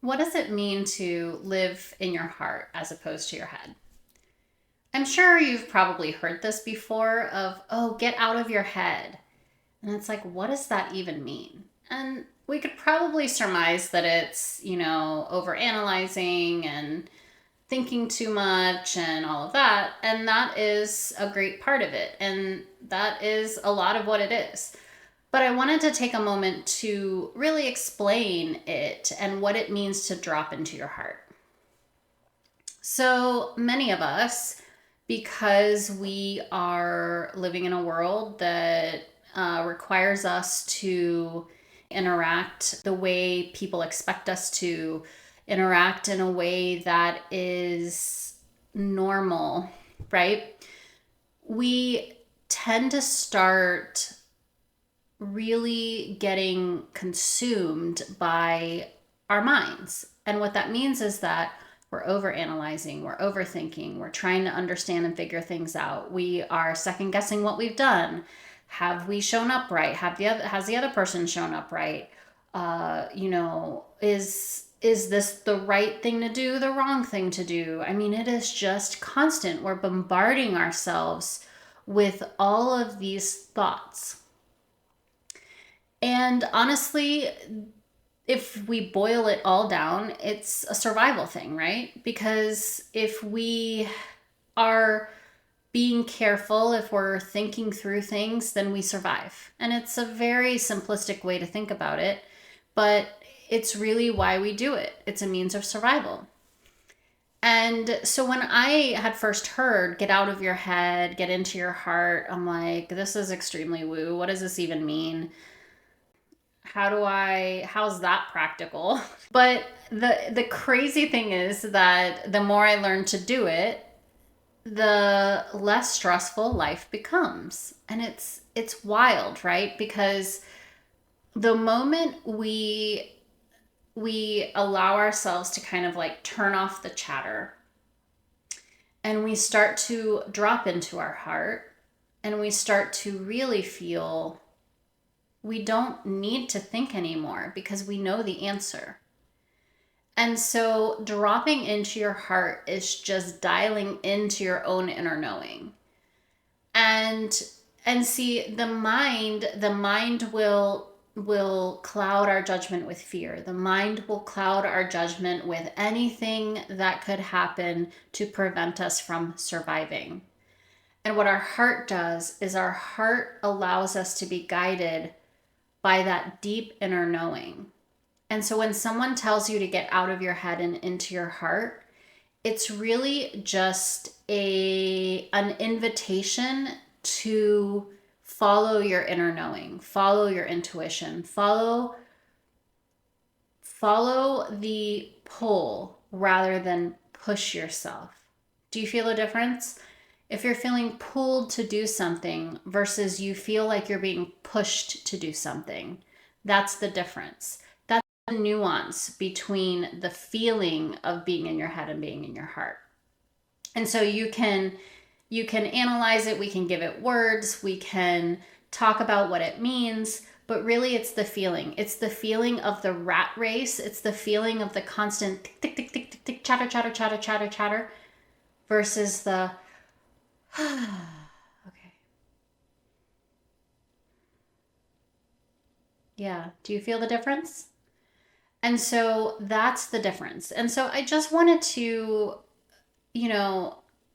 What does it mean to live in your heart as opposed to your head? I'm sure you've probably heard this before of, oh, get out of your head. And it's like, what does that even mean? And we could probably surmise that it's, over analyzing and thinking too much and all of that. And that is a great part of it. And that is a lot of what it is. But I wanted to take a moment to really explain it and what it means to drop into your heart. So many of us, because we are living in a world that requires us to interact the way people expect us to interact in a way that is normal, right? We tend to start really getting consumed by our minds. And what that means is that we're overanalyzing, we're overthinking, we're trying to understand and figure things out. We are second guessing what we've done. Have we shown up right? Has the other person shown up right? Is this the right thing to do, the wrong thing to do? I mean, it is just constant. We're bombarding ourselves with all of these thoughts. And honestly, if we boil it all down, it's a survival thing, right? Because if we are being careful, if we're thinking through things, then we survive. And it's a very simplistic way to think about it, but it's really why we do it. It's a means of survival. And so when I had first heard, get out of your head, get into your heart, I'm like, this is extremely woo. What does this even mean? How's that practical? But the crazy thing is that the more I learn to do it, the less stressful life becomes. And it's wild, right? Because the moment we allow ourselves to kind of like turn off the chatter and we start to drop into our heart and we start to really feel, we don't need to think anymore because we know the answer. And so dropping into your heart is just dialing into your own inner knowing. And see, the mind will cloud our judgment with fear. The mind will cloud our judgment with anything that could happen to prevent us from surviving. And what our heart does is our heart allows us to be guided by that deep inner knowing. And so when someone tells you to get out of your head and into your heart, it's really just an invitation to follow your inner knowing, follow your intuition, follow the pull rather than push yourself. Do you feel a difference? If you're feeling pulled to do something versus you feel like you're being pushed to do something, that's the difference. That's the nuance between the feeling of being in your head and being in your heart. And so you can analyze it, we can give it words, we can talk about what it means, but really it's the feeling. It's the feeling of the rat race. It's the feeling of the constant tick, tick, tick, tick, tick, chatter, chatter, chatter, chatter, chatter, versus the okay. Yeah. Do you feel the difference? And so that's the difference. And so I just wanted to,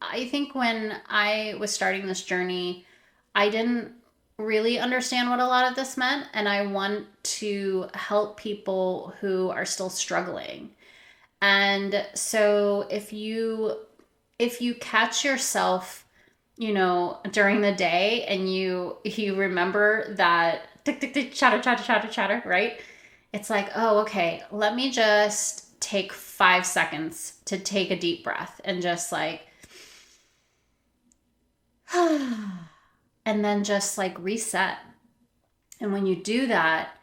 I think when I was starting this journey, I didn't really understand what a lot of this meant. And I want to help people who are still struggling. And so if you catch yourself during the day and you remember that tick, tick, tick, chatter, chatter, chatter, chatter, right? It's like, oh, okay, let me just take 5 seconds to take a deep breath and just like, and then just like reset. And when you do that,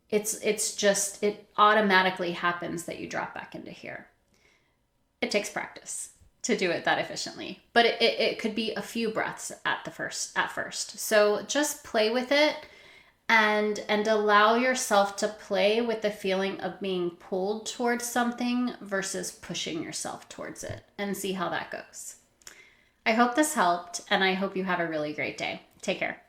it automatically happens that you drop back into here. It takes practice to do it that efficiently, but it could be a few breaths at first. So just play with it and allow yourself to play with the feeling of being pulled towards something versus pushing yourself towards it, and see how that goes. I hope this helped, and I hope you have a really great day. Take care.